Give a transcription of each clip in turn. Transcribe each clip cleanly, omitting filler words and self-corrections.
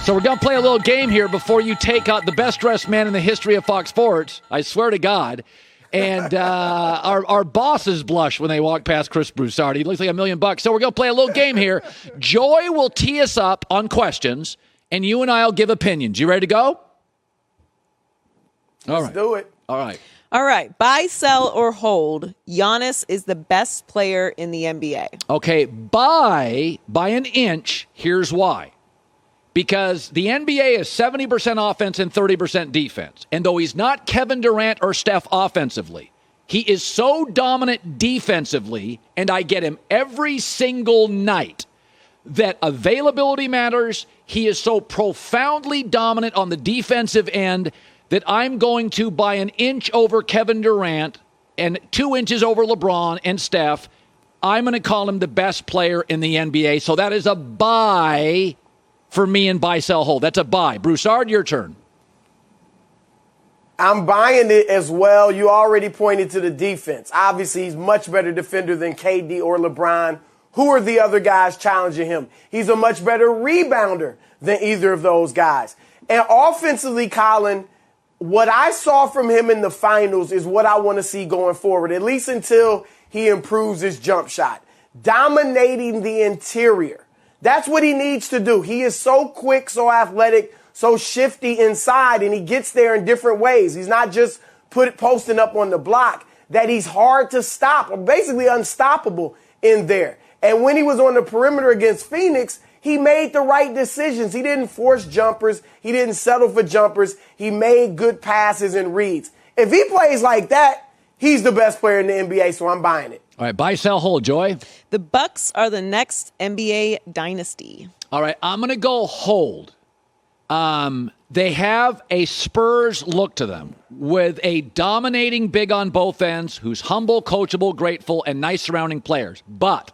So we're going to play a little game here before you take out the best-dressed man in the history of Fox Sports. I swear to God. And our bosses blush when they walk past Chris Broussard. He looks like $1 million. So we're going to play a little game here. Joy will tee us up on questions, and you and I will give opinions. You ready to go? Let's do it. All right. All right. Buy, sell, or hold. Giannis is the best player in the NBA. Okay. By an inch. Here's why. Because the NBA is 70% offense and 30% defense. And though he's not Kevin Durant or Steph offensively, he is so dominant defensively, and I get him every single night, that availability matters. He is so profoundly dominant on the defensive end that I'm going to buy an inch over Kevin Durant and 2 inches over LeBron and Steph. I'm going to call him the best player in the NBA. So that is a buy for me in buy, sell, hold. That's a buy. Broussard, your turn. I'm buying it as well. You already pointed to the defense. Obviously, he's much better defender than KD or LeBron. Who are the other guys challenging him? He's a much better rebounder than either of those guys. And offensively, Colin, what I saw from him in the finals is what I want to see going forward, at least until he improves his jump shot. Dominating the interior. That's what he needs to do. He is so quick, so athletic, so shifty inside, and he gets there in different ways. He's not just posting up on the block, that he's hard to stop, or basically unstoppable in there. And when he was on the perimeter against Phoenix, he made the right decisions. He didn't force jumpers. He didn't settle for jumpers. He made good passes and reads. If he plays like that, he's the best player in the NBA, so I'm buying it. All right, buy, sell, hold. Joy? The Bucks are the next NBA dynasty. All right, I'm going to go hold. They have a Spurs look to them with a dominating big on both ends who's humble, coachable, grateful, and nice surrounding players. But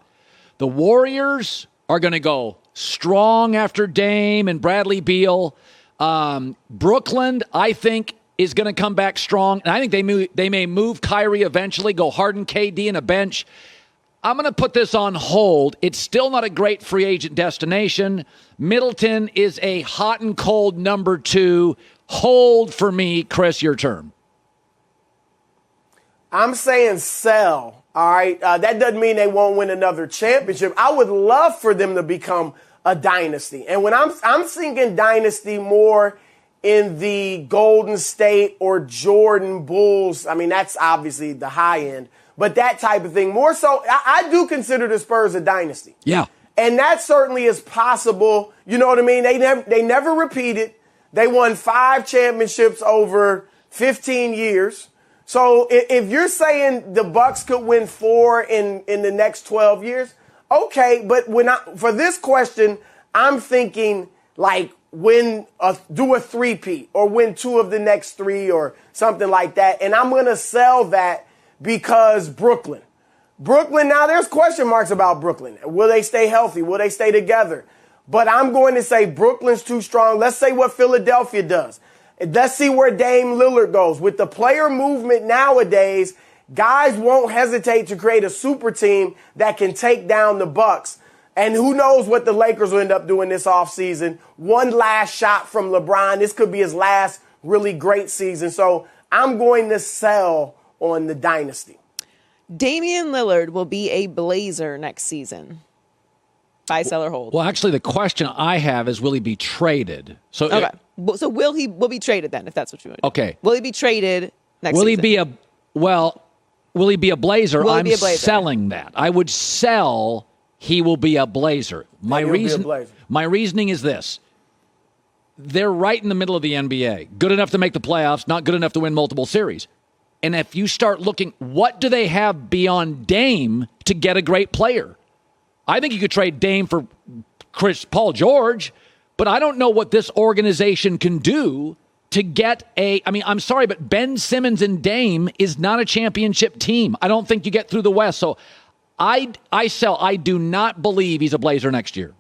the Warriors are going to go strong after Dame and Bradley Beal. Brooklyn, I think, is going to come back strong. And I think they may move Kyrie eventually, go Harden, KD, and a bench. I'm going to put this on hold. It's still not a great free agent destination. Middleton is a hot and cold number 2. Hold for me. Chris, your turn. I'm saying sell. All right. That doesn't mean they won't win another championship. I would love for them to become a dynasty. And when I'm thinking dynasty more in the Golden State or Jordan Bulls, I mean, that's obviously the high end, but that type of thing. More so, I do consider the Spurs a dynasty. Yeah. And that certainly is possible. You know what I mean? They never repeated. They won 5 championships over 15 years. So if you're saying the Bucks could win 4 in the next 12 years, okay. But for this question, I'm thinking like do a 3-peat or win 2 of the next 3 or something like that. And I'm going to sell that because Brooklyn, now there's question marks about Brooklyn. Will they stay healthy? Will they stay together? But I'm going to say Brooklyn's too strong. Let's say what Philadelphia does. Let's see where Dame Lillard goes. With the player movement nowadays, guys won't hesitate to create a super team that can take down the Bucks. And who knows what the Lakers will end up doing this offseason. One last shot from LeBron. This could be his last really great season. So I'm going to sell on the dynasty. Damian Lillard will be a Blazer next season. Buy, sell, or hold. Well, actually, the question I have is, will he be traded? So, okay. So will he be traded then, if that's what you want? Okay. Will he be traded next season? Will he be a Blazer? I'm selling that. I would sell he will be a Blazer. My reasoning is this. They're right in the middle of the NBA. Good enough to make the playoffs, not good enough to win multiple series. And if you start looking, what do they have beyond Dame to get a great player? I think you could trade Dame for Paul George, but I don't know what this organization can do to get I'm sorry, but Ben Simmons and Dame is not a championship team. I don't think you get through the West. So I sell. I do not believe he's a Blazer next year.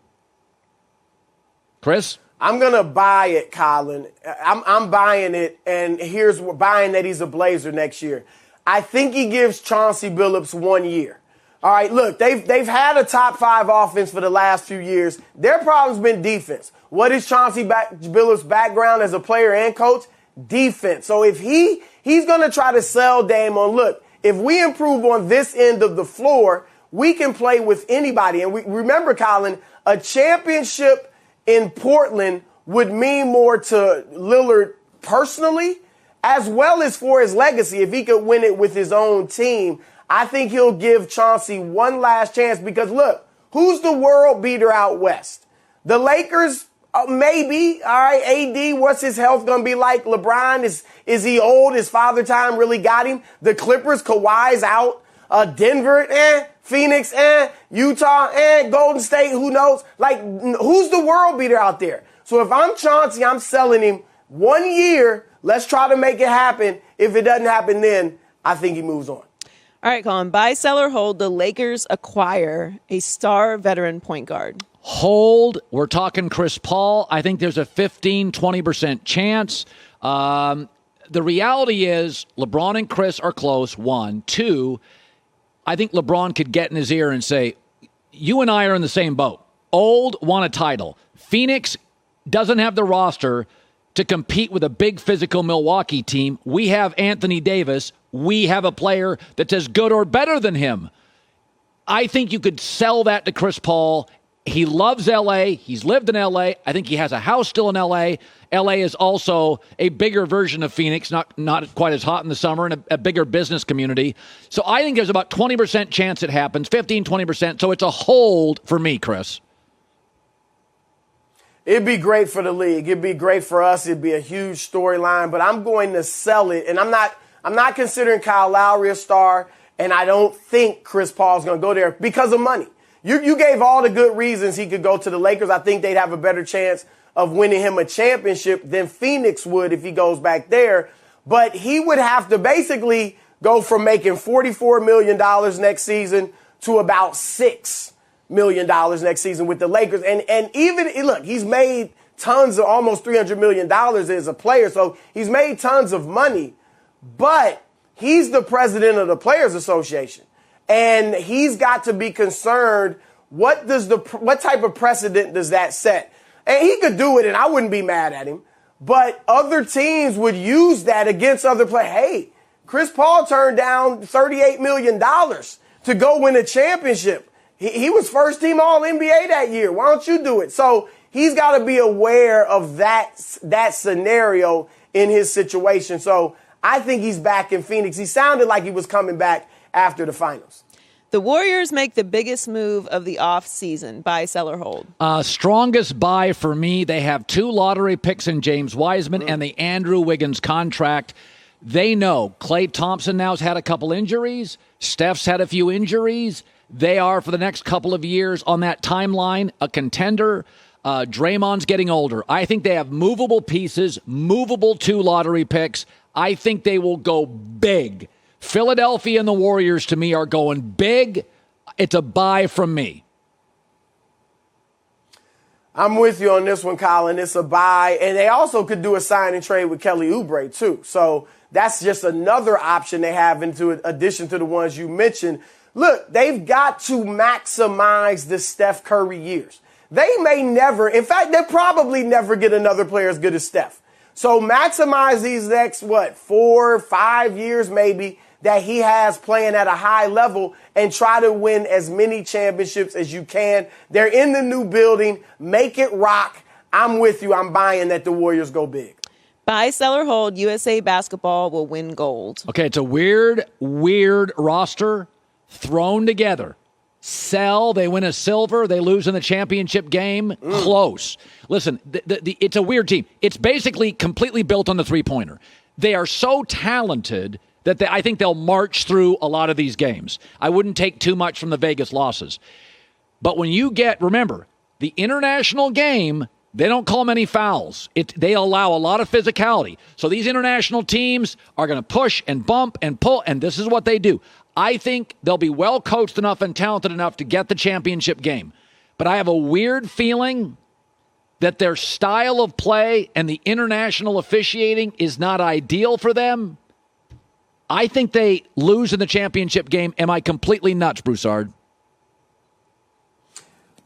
Chris? I'm going to buy it, Colin. I'm buying it, and here's buying that he's a Blazer next year. I think he gives Chauncey Billups 1 year. All right, look, they've had a top 5 offense for the last few years. Their problem's been defense. What is Chauncey Billups' background as a player and coach? Defense. So if he's going to try to sell Dame on, look, if we improve on this end of the floor, we can play with anybody. And we remember, Colin, a championship in Portland would mean more to Lillard personally, as well as for his legacy. If he could win it with his own team, I think he'll give Chauncey one last chance because, look, who's the world beater out west? The Lakers, maybe. All right, AD, what's his health going to be like? LeBron, is he old? His father time really got him? The Clippers, Kawhi's out. Denver, Phoenix, Utah, Golden State, who knows? Like, who's the world beater out there? So if I'm Chauncey, I'm selling him 1 year. Let's try to make it happen. If it doesn't happen then, I think he moves on. All right, Colin. Buy, sell, or hold, the Lakers acquire a star veteran point guard. Hold. We're talking Chris Paul. I think there's a 15-20% chance. The reality is LeBron and Chris are close, 1. 2, I think LeBron could get in his ear and say, you and I are in the same boat. Old, want a title. Phoenix doesn't have the roster to compete with a big physical Milwaukee team. We have Anthony Davis. We have a player that's as good or better than him. I think you could sell that to Chris Paul. He loves L.A. He's lived in L.A. I think he has a house still in L.A. L.A. is also a bigger version of Phoenix, not quite as hot in the summer, and a bigger business community. So I think there's about 20% chance it happens, 15-20%. So it's a hold for me, Chris. It'd be great for the league. It'd be great for us. It'd be a huge storyline, but I'm going to sell it. And I'm not considering Kyle Lowry a star, and I don't think Chris Paul's going to go there because of money. You gave all the good reasons he could go to the Lakers. I think they'd have a better chance of winning him a championship than Phoenix would if he goes back there. But he would have to basically go from making $44 million next season to about $6 million next season with the Lakers. And even, look, he's made tons of almost $300 million as a player. So he's made tons of money, but he's the president of the Players Association. And he's got to be concerned. What type of precedent does that set? And he could do it and I wouldn't be mad at him, but other teams would use that against other players. Hey, Chris Paul turned down $38 million to go win a championship. He was first team All-NBA that year. Why don't you do it? So he's got to be aware of that scenario in his situation. So I think he's back in Phoenix. He sounded like he was coming back after the finals. The Warriors make the biggest move of the offseason. Buy, sell, or hold? Strongest buy for me. They have 2 lottery picks in James Wiseman and the Andrew Wiggins contract. They know Klay Thompson now has had a couple injuries. Steph's had a few injuries. They are, for the next couple of years on that timeline, a contender. Draymond's getting older. I think they have movable pieces, movable 2 lottery picks. I think they will go big. Philadelphia and the Warriors, to me, are going big. It's a buy from me. I'm with you on this one, Colin. It's a buy. And they also could do a sign and trade with Kelly Oubre, too. So that's just another option they have in addition to the ones you mentioned. Look, they've got to maximize the Steph Curry years. They may never, in fact, they'll probably never get another player as good as Steph. So maximize these next, 4 or 5 years maybe that he has playing at a high level and try to win as many championships as you can. They're in the new building. Make it rock. I'm with you. I'm buying that the Warriors go big. Buy, sell, or hold, USA Basketball will win gold. Okay, it's a weird roster thrown together. Sell, they win a silver, they lose in the championship game. Close. Listen, it's a weird team. It's basically completely built on the three-pointer. They are so talented that I think they'll march through a lot of these games. I wouldn't take too much from the Vegas losses. But when you remember, the international game, they don't call many fouls. They allow a lot of physicality. So these international teams are going to push and bump and pull, and this is what they do. I think they'll be well coached enough and talented enough to get the championship game. But I have a weird feeling that their style of play and the international officiating is not ideal for them. I think they lose in the championship game. Am I completely nuts, Broussard?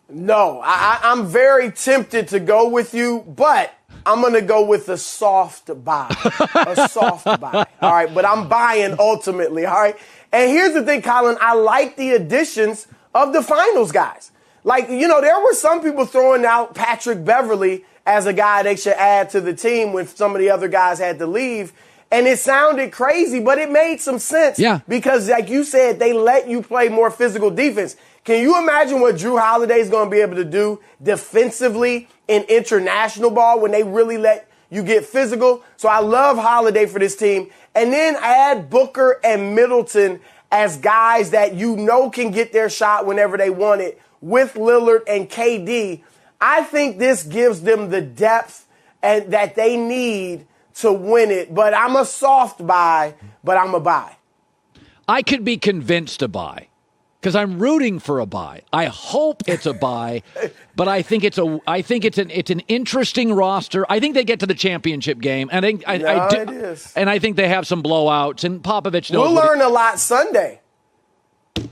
No, I'm very tempted to go with you, but I'm going to go with a soft buy. A soft buy. All right, but I'm buying ultimately, all right? And here's the thing, Colin, I like the additions of the finals guys. Like, there were some people throwing out Patrick Beverley as a guy they should add to the team when some of the other guys had to leave. And it sounded crazy, but it made some sense. Yeah. Because, like you said, they let you play more physical defense. Can you imagine what Drew Holiday is going to be able to do defensively in international ball when they really let you get physical? So I love Holiday for this team. And then add Booker and Middleton as guys that can get their shot whenever they want it with Lillard and KD. I think this gives them the depth and that they need to win it. But I'm a soft buy, but I'm a buy. I could be convinced to buy because I'm rooting for a buy. I hope it's a buy, but I think it's an interesting roster. I think they get to the championship game, and it is. And I think they have some blowouts. And Popovich knows. We'll learn a lot Sunday.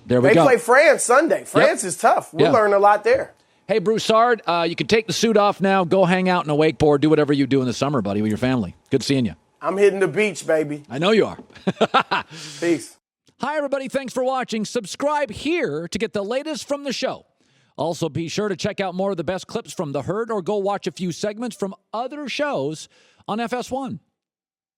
There we go. They play France Sunday. France is tough. We'll learn a lot there. Hey, Broussard, you can take the suit off now. Go hang out in a wakeboard. Do whatever you do in the summer, buddy, with your family. Good seeing you. I'm hitting the beach, baby. I know you are. Peace. Hi, everybody. Thanks for watching. Subscribe here to get the latest from the show. Also, be sure to check out more of the best clips from The Herd or go watch a few segments from other shows on FS1.